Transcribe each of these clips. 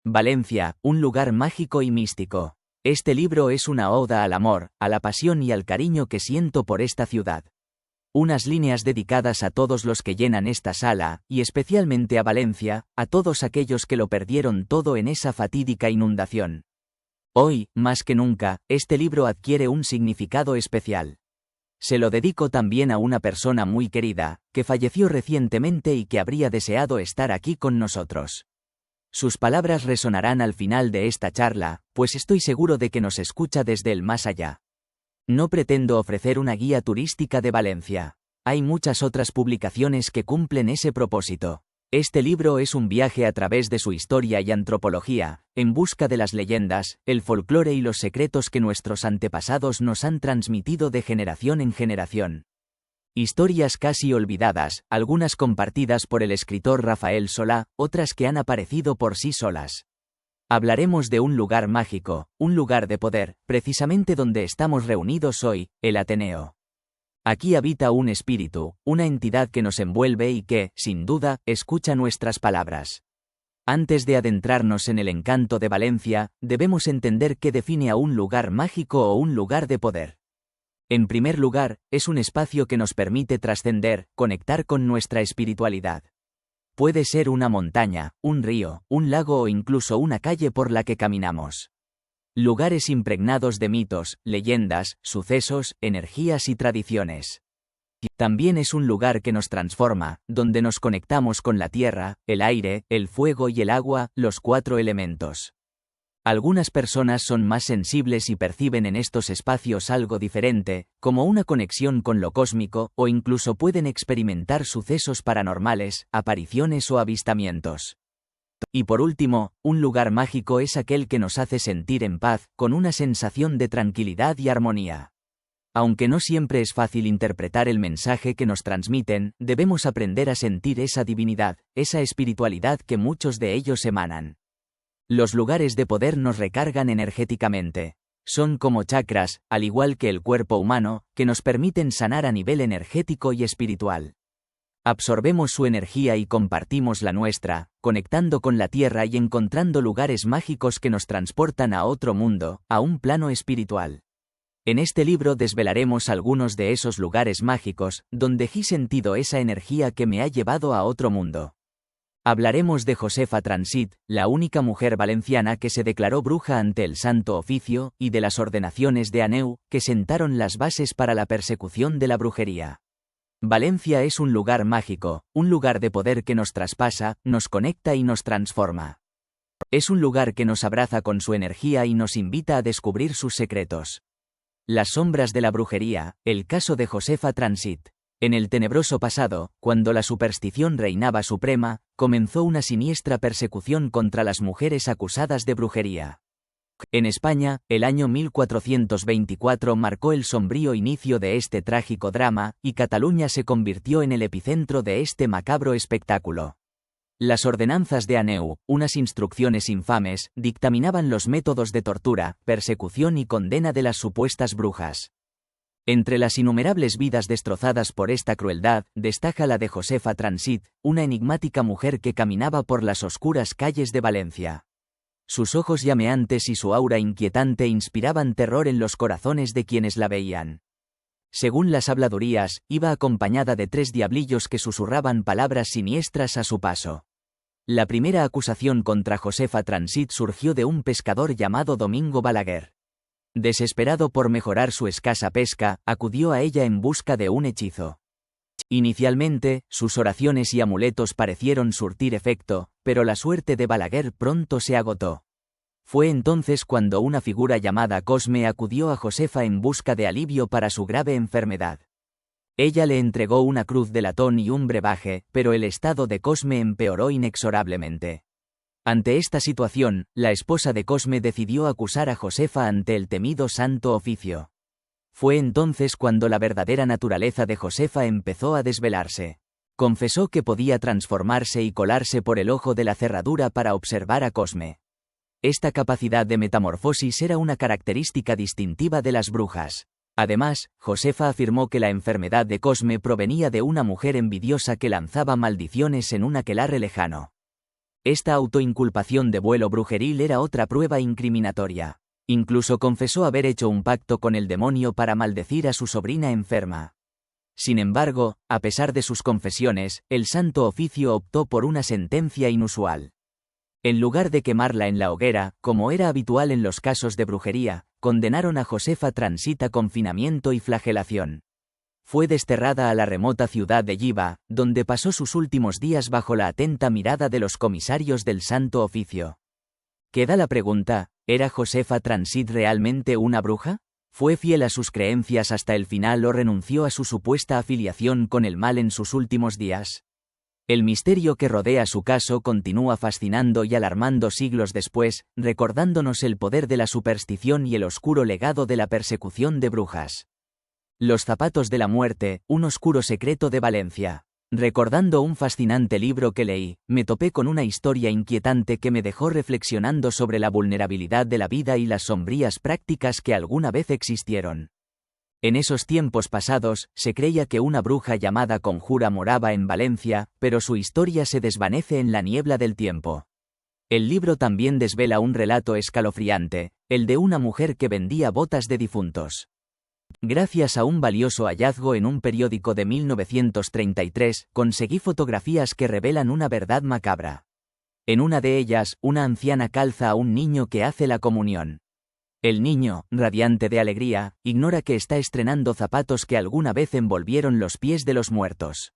Valencia, un lugar mágico y místico. Este libro es una oda al amor, a la pasión y al cariño que siento por esta ciudad. Unas líneas dedicadas a todos los que llenan esta sala, y especialmente a Valencia, a todos aquellos que lo perdieron todo en esa fatídica inundación. Hoy, más que nunca, este libro adquiere un significado especial. Se lo dedico también a una persona muy querida, que falleció recientemente y que habría deseado estar aquí con nosotros. Sus palabras resonarán al final de esta charla, pues estoy seguro de que nos escucha desde el más allá. No pretendo ofrecer una guía turística de Valencia. Hay muchas otras publicaciones que cumplen ese propósito. Este libro es un viaje a través de su historia y antropología, en busca de las leyendas, el folclore y los secretos que nuestros antepasados nos han transmitido de generación en generación. Historias casi olvidadas, algunas compartidas por el escritor Rafael Solá, otras que han aparecido por sí solas. Hablaremos de un lugar mágico, un lugar de poder, precisamente donde estamos reunidos hoy, el Ateneo. Aquí habita un espíritu, una entidad que nos envuelve y que, sin duda, escucha nuestras palabras. Antes de adentrarnos en el encanto de Valencia, debemos entender qué define a un lugar mágico o un lugar de poder. En primer lugar, es un espacio que nos permite trascender, conectar con nuestra espiritualidad. Puede ser una montaña, un río, un lago o incluso una calle por la que caminamos. Lugares impregnados de mitos, leyendas, sucesos, energías y tradiciones. También es un lugar que nos transforma, donde nos conectamos con la tierra, el aire, el fuego y el agua, los 4 elementos. Algunas personas son más sensibles y perciben en estos espacios algo diferente, como una conexión con lo cósmico, o incluso pueden experimentar sucesos paranormales, apariciones o avistamientos. Y por último, un lugar mágico es aquel que nos hace sentir en paz, con una sensación de tranquilidad y armonía. Aunque no siempre es fácil interpretar el mensaje que nos transmiten, debemos aprender a sentir esa divinidad, esa espiritualidad que muchos de ellos emanan. Los lugares de poder nos recargan energéticamente. Son como chakras, al igual que el cuerpo humano, que nos permiten sanar a nivel energético y espiritual. Absorbemos su energía y compartimos la nuestra, conectando con la tierra y encontrando lugares mágicos que nos transportan a otro mundo, a un plano espiritual. En este libro desvelaremos algunos de esos lugares mágicos, donde he sentido esa energía que me ha llevado a otro mundo. Hablaremos de Josefa Transit, la única mujer valenciana que se declaró bruja ante el Santo Oficio, y de las ordenaciones de Aneu, que sentaron las bases para la persecución de la brujería. Valencia es un lugar mágico, un lugar de poder que nos traspasa, nos conecta y nos transforma. Es un lugar que nos abraza con su energía y nos invita a descubrir sus secretos. Las sombras de la brujería, el caso de Josefa Transit. En el tenebroso pasado, cuando la superstición reinaba suprema, comenzó una siniestra persecución contra las mujeres acusadas de brujería. En España, el año 1424 marcó el sombrío inicio de este trágico drama, y Cataluña se convirtió en el epicentro de este macabro espectáculo. Las ordenanzas de Aneu, unas instrucciones infames, dictaminaban los métodos de tortura, persecución y condena de las supuestas brujas. Entre las innumerables vidas destrozadas por esta crueldad, destaca la de Josefa Transit, una enigmática mujer que caminaba por las oscuras calles de Valencia. Sus ojos llameantes y su aura inquietante inspiraban terror en los corazones de quienes la veían. Según las habladurías, iba acompañada de 3 diablillos que susurraban palabras siniestras a su paso. La primera acusación contra Josefa Transit surgió de un pescador llamado Domingo Balaguer. Desesperado por mejorar su escasa pesca, acudió a ella en busca de un hechizo. Inicialmente, sus oraciones y amuletos parecieron surtir efecto, pero la suerte de Balaguer pronto se agotó. Fue entonces cuando una figura llamada Cosme acudió a Josefa en busca de alivio para su grave enfermedad. Ella le entregó una cruz de latón y un brebaje, pero el estado de Cosme empeoró inexorablemente. Ante esta situación, la esposa de Cosme decidió acusar a Josefa ante el temido Santo Oficio. Fue entonces cuando la verdadera naturaleza de Josefa empezó a desvelarse. Confesó que podía transformarse y colarse por el ojo de la cerradura para observar a Cosme. Esta capacidad de metamorfosis era una característica distintiva de las brujas. Además, Josefa afirmó que la enfermedad de Cosme provenía de una mujer envidiosa que lanzaba maldiciones en un aquelarre lejano. Esta autoinculpación de vuelo brujeril era otra prueba incriminatoria. Incluso confesó haber hecho un pacto con el demonio para maldecir a su sobrina enferma. Sin embargo, a pesar de sus confesiones, el Santo Oficio optó por una sentencia inusual. En lugar de quemarla en la hoguera, como era habitual en los casos de brujería, condenaron a Josefa Transit a confinamiento y flagelación. Fue desterrada a la remota ciudad de Yiva, donde pasó sus últimos días bajo la atenta mirada de los comisarios del Santo Oficio. Queda la pregunta, ¿era Josefa Transit realmente una bruja? ¿Fue fiel a sus creencias hasta el final o renunció a su supuesta afiliación con el mal en sus últimos días? El misterio que rodea su caso continúa fascinando y alarmando siglos después, recordándonos el poder de la superstición y el oscuro legado de la persecución de brujas. Los zapatos de la muerte, un oscuro secreto de Valencia. Recordando un fascinante libro que leí, me topé con una historia inquietante que me dejó reflexionando sobre la vulnerabilidad de la vida y las sombrías prácticas que alguna vez existieron. En esos tiempos pasados, se creía que una bruja llamada Conjura moraba en Valencia, pero su historia se desvanece en la niebla del tiempo. El libro también desvela un relato escalofriante, el de una mujer que vendía botas de difuntos. Gracias a un valioso hallazgo en un periódico de 1933, conseguí fotografías que revelan una verdad macabra. En una de ellas, una anciana calza a un niño que hace la comunión. El niño, radiante de alegría, ignora que está estrenando zapatos que alguna vez envolvieron los pies de los muertos.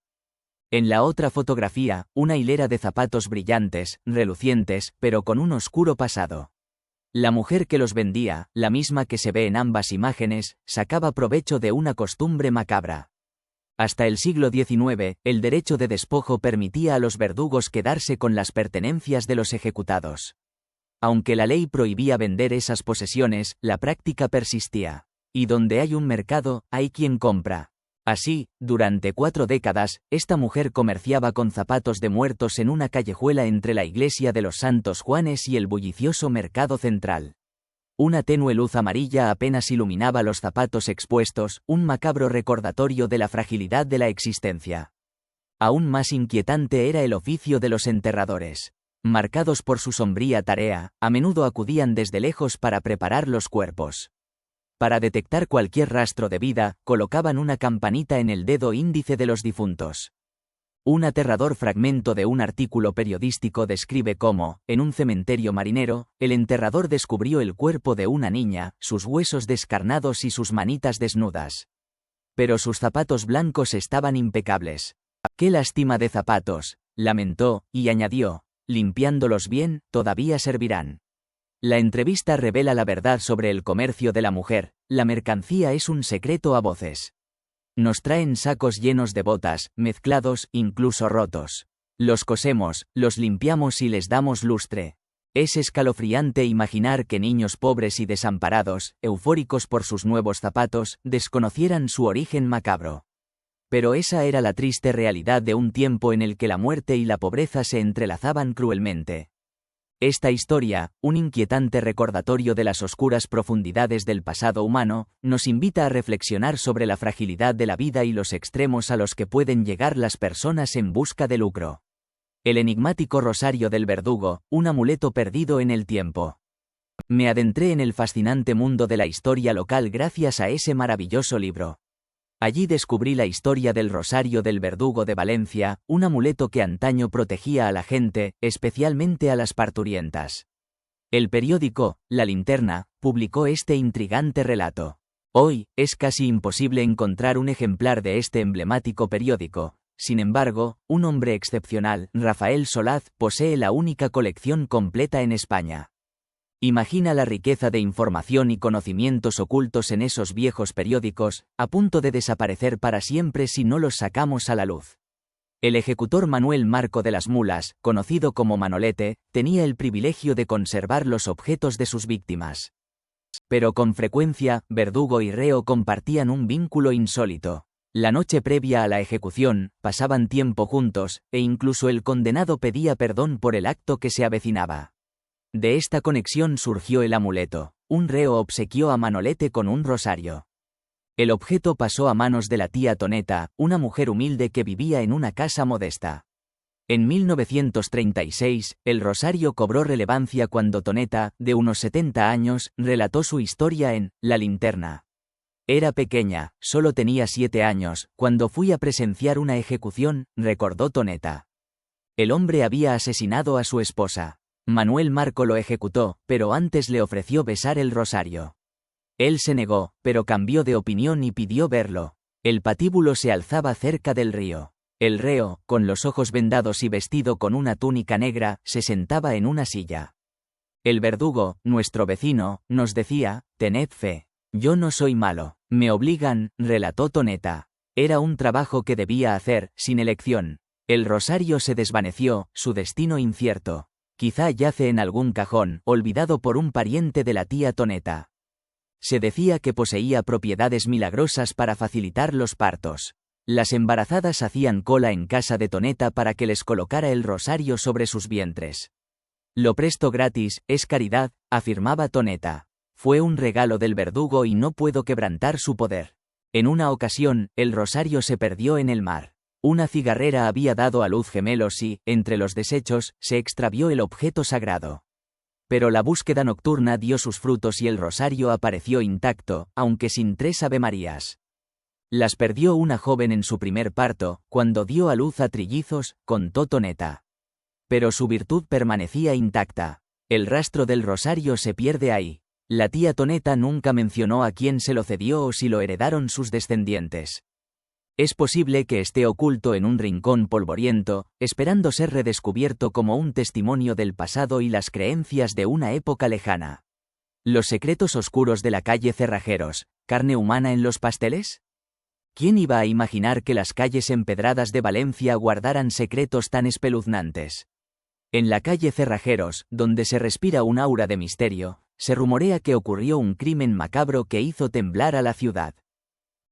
En la otra fotografía, una hilera de zapatos brillantes, relucientes, pero con un oscuro pasado. La mujer que los vendía, la misma que se ve en ambas imágenes, sacaba provecho de una costumbre macabra. Hasta el siglo XIX, el derecho de despojo permitía a los verdugos quedarse con las pertenencias de los ejecutados. Aunque la ley prohibía vender esas posesiones, la práctica persistía. Y donde hay un mercado, hay quien compra. Así, durante 4 décadas, esta mujer comerciaba con zapatos de muertos en una callejuela entre la iglesia de los Santos Juanes y el bullicioso mercado central. Una tenue luz amarilla apenas iluminaba los zapatos expuestos, un macabro recordatorio de la fragilidad de la existencia. Aún más inquietante era el oficio de los enterradores. Marcados por su sombría tarea, a menudo acudían desde lejos para preparar los cuerpos. Para detectar cualquier rastro de vida, colocaban una campanita en el dedo índice de los difuntos. Un aterrador fragmento de un artículo periodístico describe cómo, en un cementerio marinero, el enterrador descubrió el cuerpo de una niña, sus huesos descarnados y sus manitas desnudas. Pero sus zapatos blancos estaban impecables. ¡Qué lástima de zapatos!, lamentó, y añadió, limpiándolos bien, todavía servirán. La entrevista revela la verdad sobre el comercio de la mujer, la mercancía es un secreto a voces. Nos traen sacos llenos de botas, mezclados, incluso rotos. Los cosemos, los limpiamos y les damos lustre. Es escalofriante imaginar que niños pobres y desamparados, eufóricos por sus nuevos zapatos, desconocieran su origen macabro. Pero esa era la triste realidad de un tiempo en el que la muerte y la pobreza se entrelazaban cruelmente. Esta historia, un inquietante recordatorio de las oscuras profundidades del pasado humano, nos invita a reflexionar sobre la fragilidad de la vida y los extremos a los que pueden llegar las personas en busca de lucro. El enigmático rosario del verdugo, un amuleto perdido en el tiempo. Me adentré en el fascinante mundo de la historia local gracias a ese maravilloso libro. Allí descubrí la historia del Rosario del Verdugo de Valencia, un amuleto que antaño protegía a la gente, especialmente a las parturientas. El periódico, La Linterna, publicó este intrigante relato. Hoy, es casi imposible encontrar un ejemplar de este emblemático periódico. Sin embargo, un hombre excepcional, Rafael Solaz, posee la única colección completa en España. Imagina la riqueza de información y conocimientos ocultos en esos viejos periódicos, a punto de desaparecer para siempre si no los sacamos a la luz. El ejecutor Manuel Marco de las Mulas, conocido como Manolete, tenía el privilegio de conservar los objetos de sus víctimas. Pero con frecuencia, verdugo y reo compartían un vínculo insólito. La noche previa a la ejecución, pasaban tiempo juntos, e incluso el condenado pedía perdón por el acto que se avecinaba. De esta conexión surgió el amuleto. Un reo obsequió a Manolete con un rosario. El objeto pasó a manos de la tía Toneta, una mujer humilde que vivía en una casa modesta. En 1936, el rosario cobró relevancia cuando Tonetta, de unos 70 años, relató su historia en La Linterna. Era pequeña, solo tenía 7 años, cuando fui a presenciar una ejecución, recordó Tonetta. El hombre había asesinado a su esposa. Manuel Marco lo ejecutó, pero antes le ofreció besar el rosario. Él se negó, pero cambió de opinión y pidió verlo. El patíbulo se alzaba cerca del río. El reo, con los ojos vendados y vestido con una túnica negra, se sentaba en una silla. El verdugo, nuestro vecino, nos decía, tened fe. Yo no soy malo. Me obligan, relató Tonetta. Era un trabajo que debía hacer, sin elección. El rosario se desvaneció, su destino incierto. Quizá yace en algún cajón, olvidado por un pariente de la tía Tonetta. Se decía que poseía propiedades milagrosas para facilitar los partos. Las embarazadas hacían cola en casa de Tonetta para que les colocara el rosario sobre sus vientres. Lo presto gratis, es caridad, afirmaba Tonetta. Fue un regalo del verdugo y no puedo quebrantar su poder. En una ocasión, el rosario se perdió en el mar. Una cigarrera había dado a luz gemelos y, entre los desechos, se extravió el objeto sagrado. Pero la búsqueda nocturna dio sus frutos y el rosario apareció intacto, aunque sin 3 avemarías. Las perdió una joven en su primer parto, cuando dio a luz a trillizos, contó Tonetta. Pero su virtud permanecía intacta. El rastro del rosario se pierde ahí. La tía Tonetta nunca mencionó a quién se lo cedió o si lo heredaron sus descendientes. Es posible que esté oculto en un rincón polvoriento, esperando ser redescubierto como un testimonio del pasado y las creencias de una época lejana. ¿Los secretos oscuros de la calle Cerrajeros, carne humana en los pasteles? ¿Quién iba a imaginar que las calles empedradas de Valencia guardaran secretos tan espeluznantes? En la calle Cerrajeros, donde se respira un aura de misterio, se rumorea que ocurrió un crimen macabro que hizo temblar a la ciudad.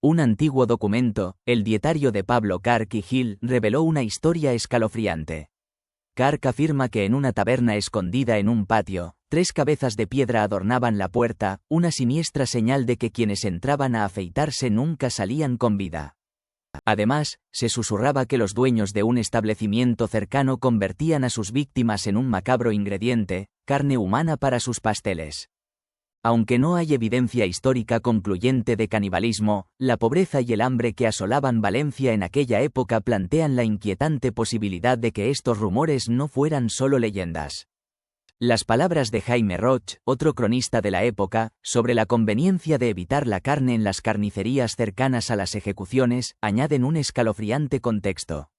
Un antiguo documento, el dietario de Pablo Carc y Gil, reveló una historia escalofriante. Carc afirma que en una taberna escondida en un patio, 3 cabezas de piedra adornaban la puerta, una siniestra señal de que quienes entraban a afeitarse nunca salían con vida. Además, se susurraba que los dueños de un establecimiento cercano convertían a sus víctimas en un macabro ingrediente, carne humana para sus pasteles. Aunque no hay evidencia histórica concluyente de canibalismo, la pobreza y el hambre que asolaban Valencia en aquella época plantean la inquietante posibilidad de que estos rumores no fueran solo leyendas. Las palabras de Jaime Roch, otro cronista de la época, sobre la conveniencia de evitar la carne en las carnicerías cercanas a las ejecuciones, añaden un escalofriante contexto.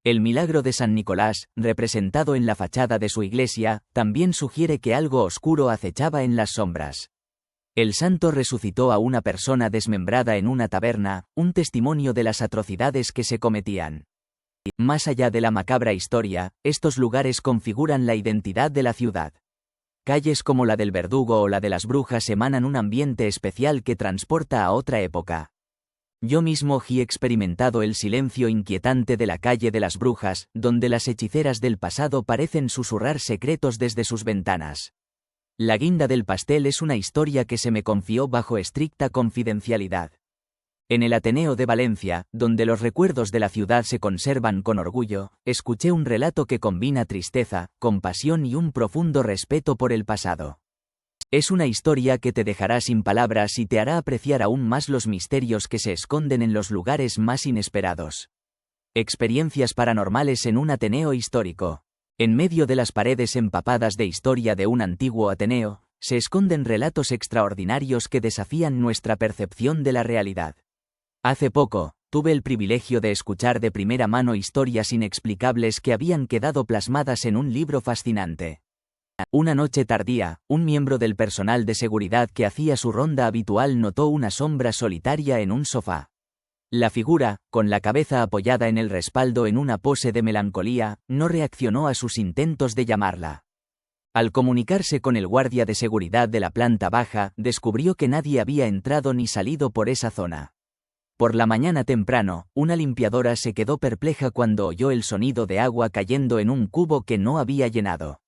El milagro de San Nicolás, representado en la fachada de su iglesia, también sugiere que algo oscuro acechaba en las sombras. El santo resucitó a una persona desmembrada en una taberna, un testimonio de las atrocidades que se cometían. Más allá de la macabra historia, estos lugares configuran la identidad de la ciudad. Calles como la del Verdugo o la de las Brujas emanan un ambiente especial que transporta a otra época. Yo mismo he experimentado el silencio inquietante de la calle de las Brujas, donde las hechiceras del pasado parecen susurrar secretos desde sus ventanas. La guinda del pastel es una historia que se me confió bajo estricta confidencialidad. En el Ateneo de Valencia, donde los recuerdos de la ciudad se conservan con orgullo, escuché un relato que combina tristeza, compasión y un profundo respeto por el pasado. Es una historia que te dejará sin palabras y te hará apreciar aún más los misterios que se esconden en los lugares más inesperados. Experiencias paranormales en un Ateneo histórico. En medio de las paredes empapadas de historia de un antiguo Ateneo, se esconden relatos extraordinarios que desafían nuestra percepción de la realidad. Hace poco, tuve el privilegio de escuchar de primera mano historias inexplicables que habían quedado plasmadas en un libro fascinante. Una noche tardía, un miembro del personal de seguridad que hacía su ronda habitual notó una sombra solitaria en un sofá. La figura, con la cabeza apoyada en el respaldo en una pose de melancolía, no reaccionó a sus intentos de llamarla. Al comunicarse con el guardia de seguridad de la planta baja, descubrió que nadie había entrado ni salido por esa zona. Por la mañana temprano, una limpiadora se quedó perpleja cuando oyó el sonido de agua cayendo en un cubo que no había llenado.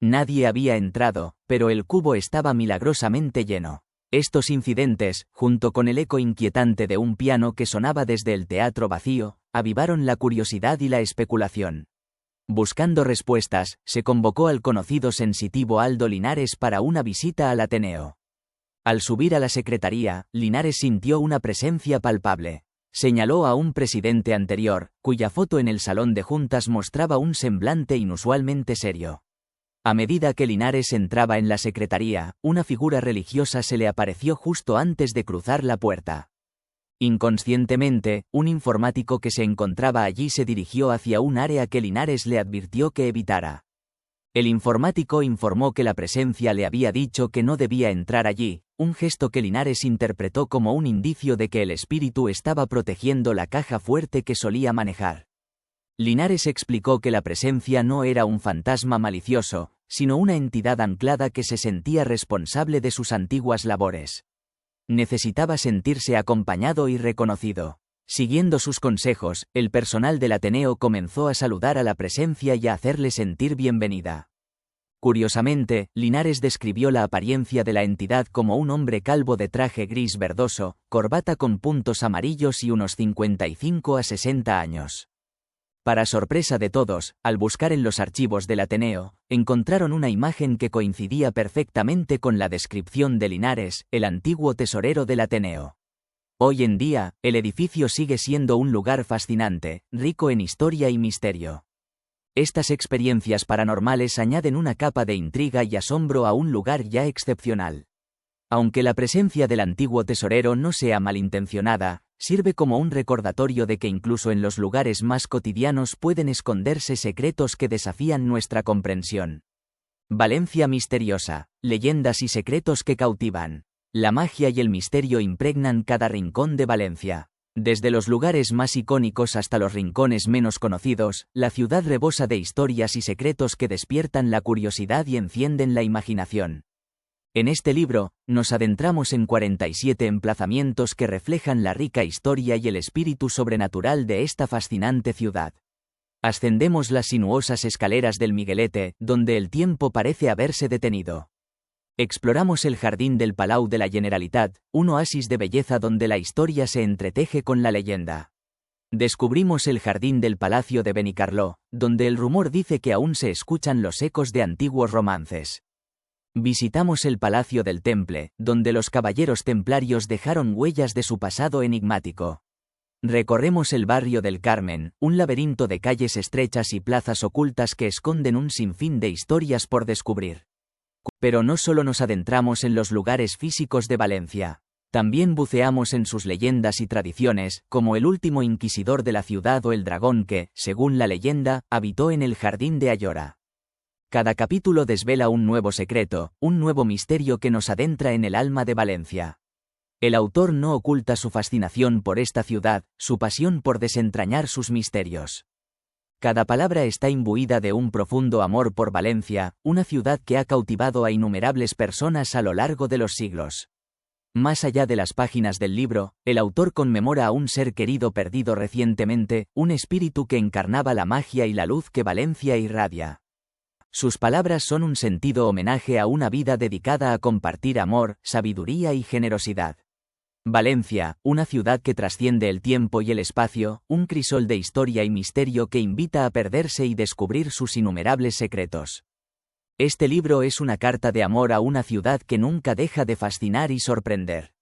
Nadie había entrado, pero el cubo estaba milagrosamente lleno. Estos incidentes, junto con el eco inquietante de un piano que sonaba desde el teatro vacío, avivaron la curiosidad y la especulación. Buscando respuestas, se convocó al conocido sensitivo Aldo Linares para una visita al Ateneo. Al subir a la secretaría, Linares sintió una presencia palpable. Señaló a un presidente anterior, cuya foto en el salón de juntas mostraba un semblante inusualmente serio. A medida que Linares entraba en la secretaría, una figura religiosa se le apareció justo antes de cruzar la puerta. Inconscientemente, un informático que se encontraba allí se dirigió hacia un área que Linares le advirtió que evitara. El informático informó que la presencia le había dicho que no debía entrar allí, un gesto que Linares interpretó como un indicio de que el espíritu estaba protegiendo la caja fuerte que solía manejar. Linares explicó que la presencia no era un fantasma malicioso, sino una entidad anclada que se sentía responsable de sus antiguas labores. Necesitaba sentirse acompañado y reconocido. Siguiendo sus consejos, el personal del Ateneo comenzó a saludar a la presencia y a hacerle sentir bienvenida. Curiosamente, Linares describió la apariencia de la entidad como un hombre calvo de traje gris verdoso, corbata con puntos amarillos y unos 55 a 60 años. Para sorpresa de todos, al buscar en los archivos del Ateneo, encontraron una imagen que coincidía perfectamente con la descripción de Linares, el antiguo tesorero del Ateneo. Hoy en día, el edificio sigue siendo un lugar fascinante, rico en historia y misterio. Estas experiencias paranormales añaden una capa de intriga y asombro a un lugar ya excepcional. Aunque la presencia del antiguo tesorero no sea malintencionada, sirve como un recordatorio de que incluso en los lugares más cotidianos pueden esconderse secretos que desafían nuestra comprensión. Valencia misteriosa, leyendas y secretos que cautivan. La magia y el misterio impregnan cada rincón de Valencia. Desde los lugares más icónicos hasta los rincones menos conocidos, la ciudad rebosa de historias y secretos que despiertan la curiosidad y encienden la imaginación. En este libro, nos adentramos en 47 emplazamientos que reflejan la rica historia y el espíritu sobrenatural de esta fascinante ciudad. Ascendemos las sinuosas escaleras del Miguelete, donde el tiempo parece haberse detenido. Exploramos el jardín del Palau de la Generalitat, un oasis de belleza donde la historia se entreteje con la leyenda. Descubrimos el jardín del Palacio de Benicarló, donde el rumor dice que aún se escuchan los ecos de antiguos romances. Visitamos el Palacio del Temple, donde los caballeros templarios dejaron huellas de su pasado enigmático. Recorremos el barrio del Carmen, un laberinto de calles estrechas y plazas ocultas que esconden un sinfín de historias por descubrir. Pero no solo nos adentramos en los lugares físicos de Valencia. También buceamos en sus leyendas y tradiciones, como el último inquisidor de la ciudad o el dragón que, según la leyenda, habitó en el jardín de Ayora. Cada capítulo desvela un nuevo secreto, un nuevo misterio que nos adentra en el alma de Valencia. El autor no oculta su fascinación por esta ciudad, su pasión por desentrañar sus misterios. Cada palabra está imbuida de un profundo amor por Valencia, una ciudad que ha cautivado a innumerables personas a lo largo de los siglos. Más allá de las páginas del libro, el autor conmemora a un ser querido perdido recientemente, un espíritu que encarnaba la magia y la luz que Valencia irradia. Sus palabras son un sentido homenaje a una vida dedicada a compartir amor, sabiduría y generosidad. Valencia, una ciudad que trasciende el tiempo y el espacio, un crisol de historia y misterio que invita a perderse y descubrir sus innumerables secretos. Este libro es una carta de amor a una ciudad que nunca deja de fascinar y sorprender.